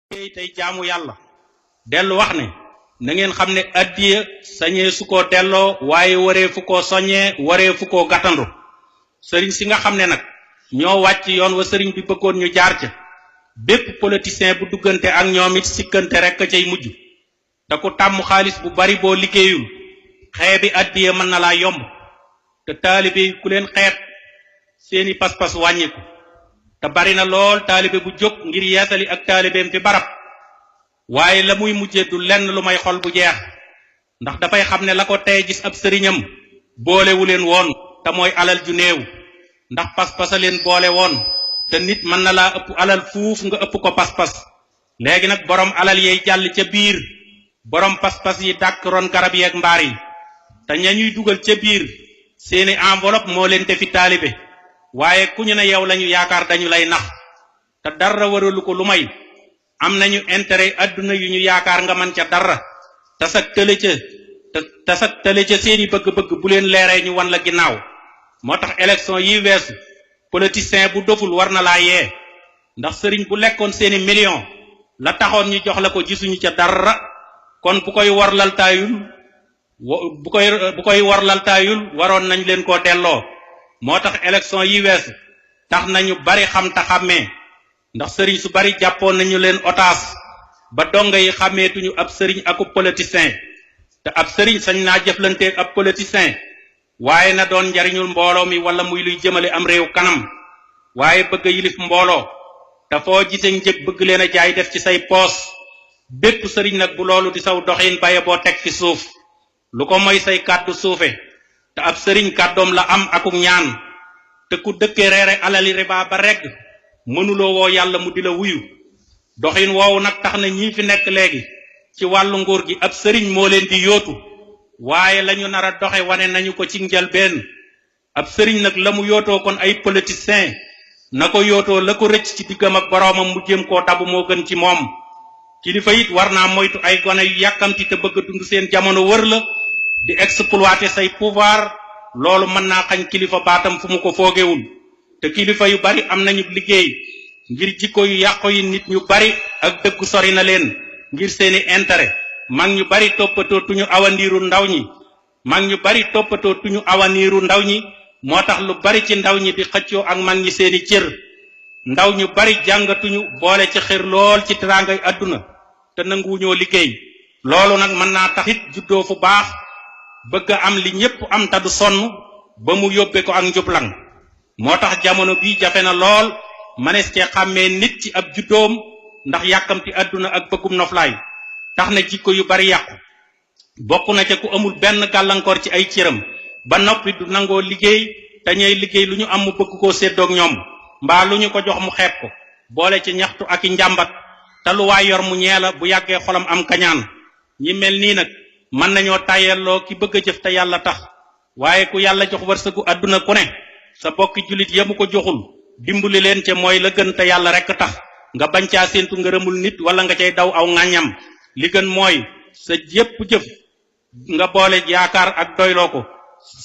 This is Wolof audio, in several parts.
tey jaamu yàlla dellu wax ne na ngeen xam ne addiya sañee su ko delloo waaye waree fu ko soññee waree fu ko gàttandu sëriñ si nga xam ne nag ñoo wàcc yoon wa sëriñ bi bëggoon ñu jaar ca bépp politicien bu duggante ak ñoom it sikkante rek cay mujj te ku tàmm xaalis bu bari boo liggéeyul xeebi addiya mën na laa yomb te taalibe yi ku leen xeet seeni pas-pas wàññiku te bari na lool taalibe bu jóg ngir yeesali ak taalibeem fi barab waaye la muy mujje du lenn lu may xol bu jeex ndax dafay xam ne la ko tey gis ab sëriñam boolewu leen woon te mooy alal ju néew ndax pas-pasa leen boole woon te nit mën na laa ëpp alal fuuf nga ëpp ko pas-pas léegi nag borom alal yey jàll ca biir borom pas-pas yi dàkk ron garab yeeg mbaar yi te ña ñuy dugal ca biir seeni enveloppe moo leen defi taalibe waaye ku ñu ne yow lañu yaakaar dañu lay nax te dara waralu ko lu may am nañu intérêt adduna yu ñu yaakaar nga man ca dara tasak tële ca seeni bëgg-bëgg bu leen leeree ñu wan la ginnaaw moo tax élection yi weesu politicien bu doful war na laa yee ndax sëriñ bu lekkoon seeni million la taxoon ñu jox la ko gisuñu ca dara kon bu koy war laltaayul waroon nañ leen koo delloo moo tax élection yi weesu tax nañu bari xam ta xàmmee ndax sëriñ su bari jàppoon nañu leen otaas ba donga yi xàmmeetuñu ab sëriñ akub politicien te ab sëriñ sañ naa jëflanteeg ab politicien waaye na doon njariñul mbooloo mi wala muy luy jëmale am réew kanam waaye bëgg a yilif mbooloo te foo gisee njëg bëgg leen a jaay def ci say poos bépp sëriñ nag bu loolu di saw doxin baye boo teg fi suuf lu ko moy say kàddu suufe te ab sëriñ kàddoom la am akuk ñaan te ku dëkke reere alali riba ba regg mënuloo woo yàlla mu di la wuyu doxin woowu nag tax na ñii fi nekk léegi ci wàllu nguur gi ab sëriñ moo leen di yootu waaye lañu nar a doxe wane nañu ko ci njëlbeen ab sëriñ nag la mu yootoo kon ay politicien na ko yootoo la ko rëcc ci diggam ak boroomam mu jéem koo dabu moo gën ci moom kilifa it war naa moytu ay gone yu yàkkamti te bëgg a dund seen jamono wër la di exploiter say pouvoir loolu mën naa xañ kilifa baatam fu mu ko foogewul te kilifa yu bari am nañu liggéey ngir jikko yu yàqu yi nit ñu bari ak dëggu sori na leen ngir seeni intérêt mag ñu bari toppatoo tuñu awaniiru ndaw ñi moo tax lu bari ci ndaw ñi di xëccoo ak mag ñi seeni cër ndaw ñu bari jàngatuñu boole ci xër lool ci teraangay àdduna te nanguwuñoo liggéey loolu nag mën naa taxit juddoo fu baax bëgg a am li ñépp am ta du sonn ba mu yóbbe ko ak njublang moo tax jamono bii jafe na lool manees cee xàmmee nit ci ab juddoom ndax yàkkamti àdduna ak bëggum noflaay tax na jikko yu bari yàqu bokk na ca ku amul benn gàllankoor ci ay cëram ba noppi du nangoo liggéey te ñey liggéey lu ñu am mu bëgg koo séddoog ñoom mbaa lu ñu ko jox mu xeeb ko boole ci ñaxtu ak i njàmbat te lu waay yor mu ñeela bu yàggee xolam am kañaan ñi mel nii nag mën nañoo tàyyelloo ki bëgg a jëf te yàlla tax waaye ku yàlla jox wërsëgu àdduna ku ne sa bokki jullit yamu ko joxul dimbali leen ca mooy la gën te yàlla rekk tax nga bañ caa séentu ngërëmul nit wala nga cay daw aw ŋàññam li gën mooy sa jépp jëf nga boole yaakaar ak doyloo ko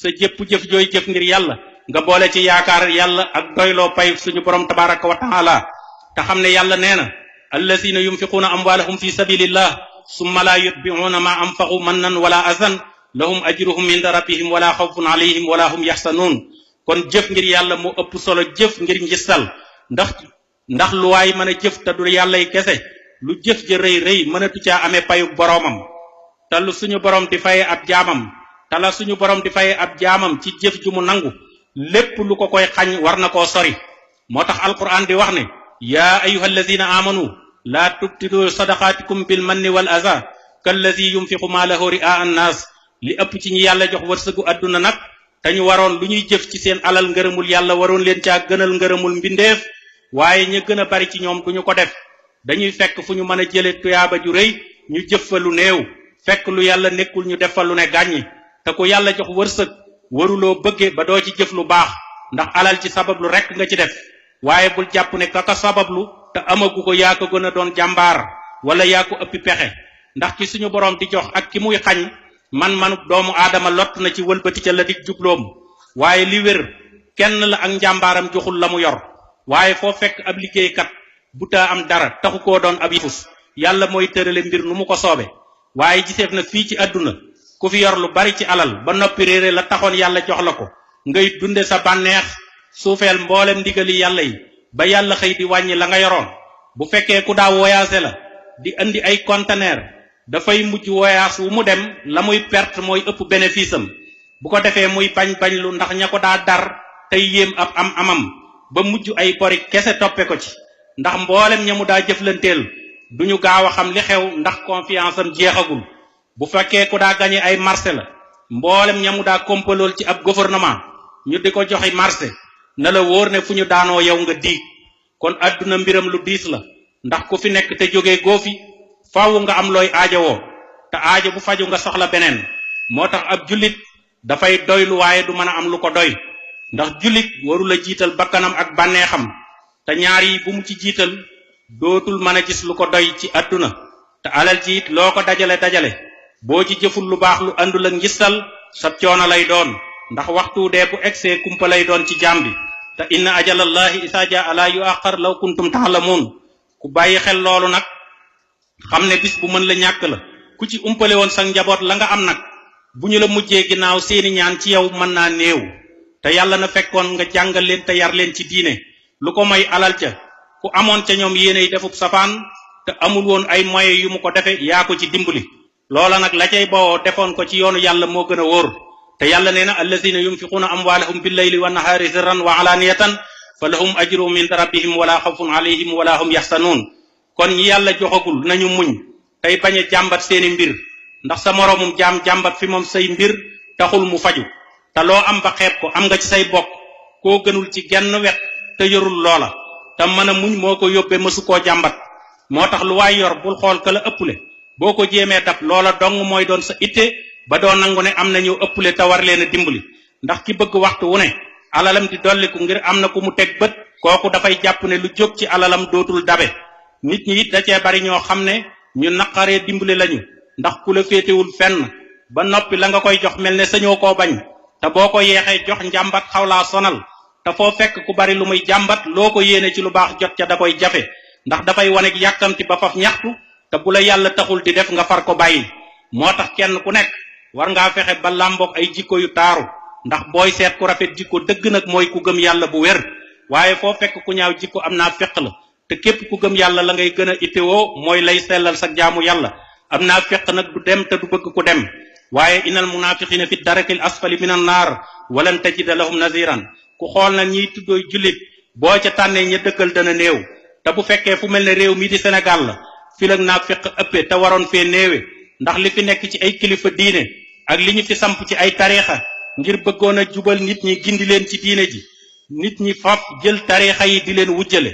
sa jépp jëf jooy jëf ngir yàlla nga boole ci yaakaar yàlla ak doyloo pay suñu borom tabaraka wa taala te xam ne yàlla nee na allazina yunfiquuna amwaalahum fi sabilillah summa la yutbi'una ma anfaqu mannan wala azan lahum ajruhum inda rabbihim wala xawfun alayhim wala hum yaxsanuun kon jëf ngir yàlla moo ëpp solo jëf ngir njistal ndax lu waay mën a jëf te du yàllay kese lu jëf ja rëy rëy mënatu caa amee payu boroomam te lu suñu borom di faye ab jaamam te la suñu borom di faye ab jaamam ci jëf ju mu nangu lépp lu ko koy xañ war na koo sori moo tax alquran di wax ne yaa ayyuha allazina amanu laa tubtilu sadaqaatikum bil manni wal aza kallazi yunfiqu maalahu ri'a annaas li ëpp ci ñi yàlla jox wërsëgu àdduna nag te ñu waroon lu ñuy jëf ci seen alal ngërëmul yàlla waroon leen caa gënal ngërëmul mbindeef waaye ña gën a bari ci ñoom duñu ko def dañuy fekk fu ñu mën a jële tuyaaba ju rëy ñu jëf fa lu néew fekk lu yàlla nekkul ñu def fa lu ne gàññi te ku yàlla jox wërsëg waruloo bëgge ba doo ci jëf lu baax ndax alal ci sabablu rekk nga ci def waaye bul jàpp ne kaka sabablu te amagu ko yaa ko gën a doon jàmbaar wala yaa ko ëppi pexe ndax ki suñu borom di jox ak ki muy xañ man-manu doomu aadama lott na ci wëlbati ca la dig jubloom waaye li wér kenn la ak njàmbaaram joxul la mu yor waaye foo fekk ab liggéeykat butaa am dara taxu koo doon ab yafus yàlla mooy tërale mbir nu mu ko soobe waaye giseef na fii ci àdduna ku fi yor lu bari ci alal ba noppi réere la taxoon yàlla jox la ko ngay dunde sa bànneex suufeel mboolem ndigali yàlla yi ba yàlla xëy di wàññi la nga yoroon bu fekkee ku daa voyagé la di andi ay conteneur dafay mujj voyage wu mu dem la muy perte mooy ëpp bénéfice am bu ko defee muy bañ lu ndax ña ko daa dar tey yéem ab amam ba mujj ay bori kese toppe ko ci ndax mboolem ña mu daa jëflanteel duñu gaaw a xam li xew ndax confiance am jeexagul bu fekkee ku daa gañe ay marché la mboolem ña mu daa kompalool ci ab gouvernement ñu di ko joxe marché na la wóor ne fu ñu daanoo yow nga diig kon àdduna mbiram lu diis la ndax ku fi nekk te jógee góofi faaw nga am looy aajowoo te aajo bu faju nga soxla beneen moo tax ab jullit dafay doylu waaye du mën a am lu ko doy ndax jullit warula jiital bakkanam ak bànneexam te ñaar yi bu mu ci jiital dootul mën a gis lu ko doy ci àdduna te alal ji it loo ko dajale boo ci jëful lu baax lu àndul ak ngistal sab coono lay doon ndax waxtu dee bu egsee kumpa lay doon ci jaam bi te inna ajalallahi isaa jaa la yuaxar law kuntum taalamuun ku bàyyi xel loolu nag xam ne bis bu mën la ñàkk la ku ci umpale woon sa njaboot la nga am nag bu ñu la mujjee ginnaaw seeni ñaan ci yow mën naa néew te yàlla na fekkoon nga jàngal leen te yar leen ci diine lu ko may alal ca ku amoon ca ñoom yéenay defub safaan te amul woon ay moyens yu mu ko defe yaa ko ci dimbali loola nag la cay bawoo defoon ko ci yoonu yàlla moo gën a wóor te yàlla nee na allazina yunfiquuna amwaalahum billayli wa nahaari sirran wa alaaniyatan fa lahum ajruhum inda rabbihim wala xawfun alayhim wala hum yaxsanuun kon ñi yàlla joxagul nañu muñ tey bañ a jàmbat seeni mbir ndax sa moroomum jaam jàmbat fi moom say mbir taxul mu faju te loo am ba xeeb ko am nga ci say bokk koo gënul ci genn wet te yorul loola te mën a muñ moo ko yóbbee mësu koo jàmbat moo tax lu waay yor bul xool ka la ëpple boo ko jéemee dab loola dong mooy doon sa itte ba doo nangu ne am na ñu ëpple te war leen a dimbali ndax ki bëgg waxtu wu ne alalam di dolliku ngir am na ku mu teg bët kooku dafay jàpp ne lu jóg ci alalam dootul dabe nit ñi it da cee bari ñoo xam ne ñu naqaree dimbali lañu ndax ku la féetewul fenn ba noppi la nga koy jox mel ne sañoo koo bañ te boo ko yeexee jox njàmbat xaw laa sonal te foo fekk ku bari lu muy jàmbat loo ko yéene ci lu baax jot ca da koy jafe ndax dafay wane yàkkamti ba faf ñaxtu te bu la yàlla taxul di def nga far ko bàyyi moo tax kenn ku nekk war ngaa fexe ba làmboog ay jikko yu taaru ndax booy seet ku rafet jikko dëgg nag mooy ku gëm yàlla bu wér waaye foo fekk ku ñaaw jikko am naa féq la te képp ku gëm yàlla la ngay gën a ittewoo mooy lay sellal sa jaamu yàlla am naa féq nag du dem te du bëgg ku dem waaye innal munafiqina fi darakil asfali minan naar walan tajida lahum naziran ku xool na ñiy tuddooy jullit boo ca tànnee ña dëggal dana néew te bu fekkee fu mel ne réew mii di Sénégal la fi lag naa féq ëppe te waroon fee néewe ndax li fi nekk ci ay kilifa diine ak li ñu fi samp ci ay tariixa ngir bëggoon a jubal nit ñi gindi leen ci diine ji nit ñi faf jël tariixa yi di leen wujjale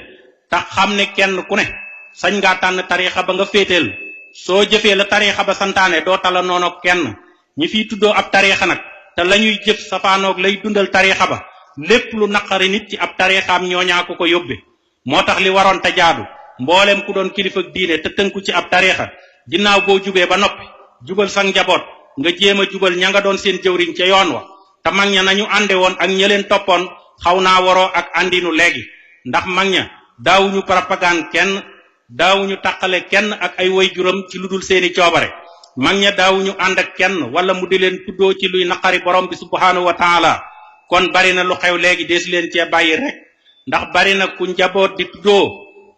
tax xam ne kenn ku ne sañ ngaa tànn tariixa ba nga féeteel soo jëfee la tariixa ba santaane doo tala noonoog kenn ñi fiy tuddoo ab tariixa nag te la ñuy jëf safaanoog lay dundal tariixa ba lépp lu naqari nit ci ab tariixaam ñooñaa ko yóbbe moo tax li waroon te jaadu mboolem ku doon kilifa diine te tënku ci ab tariixa ginnaaw boo jubee ba noppi jubal sa njaboot nga jéem a jubal ña nga doon seen jëwriñ ca yoon wa te mag ña nañu ànde woon ak ña leen toppoon xaw naa waroo ak àndinu léegi ndax mag ña daawuñu propagande kenn daawuñu taqale kenn ak ay waajuram ci lu dul seeni coobare mag ña daawuñu ànd ak kenn wala mu di leen tuddoo ci luy naqari borom bi subhanahu wa taala kon bari na lu xew léegi dees leen cee bàyyi rek ndax bari na ku njaboot di tuddoo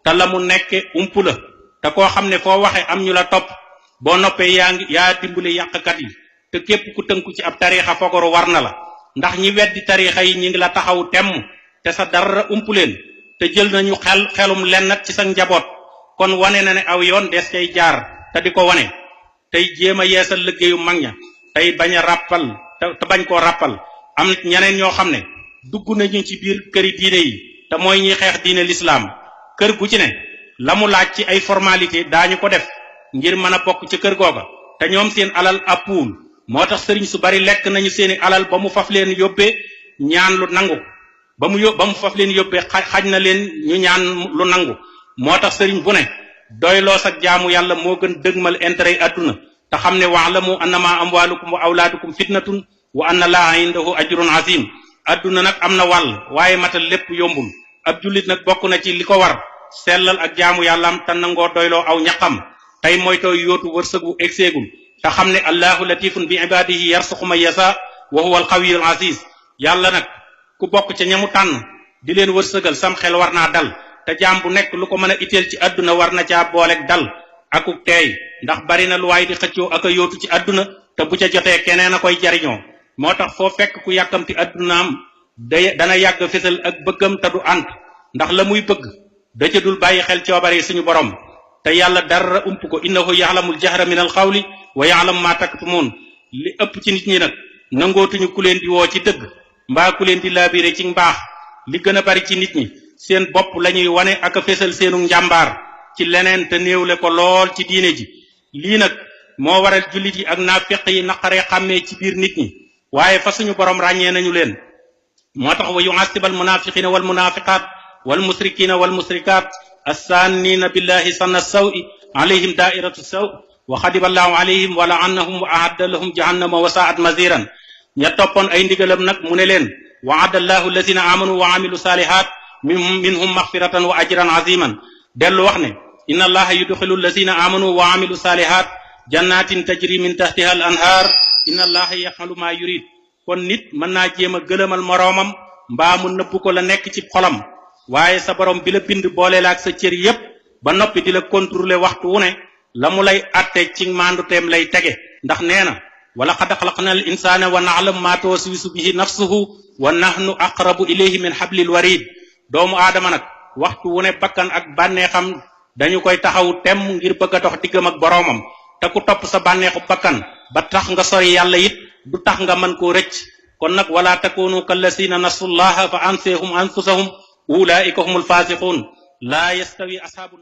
te la mu nekke umpu la te koo xam ne foo waxe am ñu la topp boo noppee yaa dimbali yàqkat yi te képp ku tënku ci ab tariixa fogoru war na la ndax ñi weddi tariixa yi ñi ngi la taxaw temm te sa dara umpu leen te jël nañu xelum lennat ci sa njaboot kon wane na ne aw yoon des cay jaar te di ko wane tey jéem a yeesal liggéeyu mag ña tey bañ a ràppal te bañ koo ràppal am ñeneen ñoo xam ne dugg nañu ci biir këri diine yi te mooy ñi xeex diine lislaam kër gu ci ne la mu laaj ci ay formalité daañu ko def ngir mën a bokk ci kër googa te ñoom seen alal àppuwul moo tax sëriñ su bari lekk nañu seeni alal ba mu faf leen yóbbee ñaan lu nangu ba mu faf leen yóbbee xaj na leen ñu ñaan lu nangu moo tax sëriñ bu ne doyloo sa jaamu yàlla moo gën dëgmal intérêt yi àdduna te xam ne wa'lamu annama amwalukum wa awlaadukum fitnatun wa anna laaha indahu ajrun azim àdduna nag am na wàll waaye matal lépp yombul ab jullit nag bokk na ci li ko war sellal ak jaamu yàllaam te nangoo doyloo aw ñaqam tey moytoo yóotu wërsëg wu egseegul te xam ne allahu latifun bi ibadihi yarsuqu man yasa wa huwa alqawiyul aziz yàlla nag ku bokk ca ñamu tànn di leen wërsëgal sam xel war naa dal te jaam bu nekk lu ko mën a itteel ci àdduna war na caa booleeg dal akuk teey ndax bari na lu waay di xëccoo ak a yóotu ci àdduna te bu ca jotee keneen a koy jariñoo moo tax foo fekk ku yàkkamti àddunaam dana yàgg fesal ak bëggam te du ànd ndax la muy bëgg da ca dul bàyyi xel coobare suñu borom te yàlla dara ump ko innahu ya'lamul jahra min al qawli wa ya'lamu ma taktumun li ëpp ci nit ñi nag nangootuñu ku leen di woo ci dëgg mbaa ku leen di laabire ci mbaax li gën a bari ci nit ñi seen bopp lañuy wane ak a fesal seenu njàmbaar ci leneen te néewle ko lool ci diine ji lii nag moo waral jullit yi ak naafiq yi naqaree xàmmee ci biir nit ñi waaye fa suñu borom ràññee nañu leen moo tax wa yu'assibal munafiqina wal munafiqat wal musrikina wal musrikat assannina billahi sanna sawi alayhim da'iratu saw wa xadiballahu alayhim wa la'annahum wa a'adda lahum jahannama wa sa'at maziran ña toppoon ay ndigalam nag mu ne leen wa'ada allahu allazina amanu wa amilu salihat minhum maghfiratan wa ajran aziman dellu wax ne inna allaha yudxilu allazina amanu wa amilu salihat jannatin tajri min tahtiha al anhar inna allaha yaf'alu ma yurid kon nit mën naa jéem a gëlëmal moroomam mbaa mu nëbb ko la nekk ci xolam waaye sa borom bi la bind boole la ak sa cër yépp ba noppi di la contrôler waxtu wu ne la mu lay atte ci maanduteem lay tege ndax nee na wala qad xalaqna al insana wa na'lamu ma tuwaswisu bihi nafsuhu wa nahnu aqrabu ilayhi min hablil warid doomu aadama nag waxtu wu ne bakkan ak bànneexam dañu koy taxawu temm ngir bëgg a dox diggam ak boroomam te ku topp sa bànneexu bakkan ba tax nga sori yàlla it du tax nga mën koo rëcc kon nag wala takunu kallasina nasullaha fa ansehum anfusahum ulaika humul fasiqun la yastawi ashabu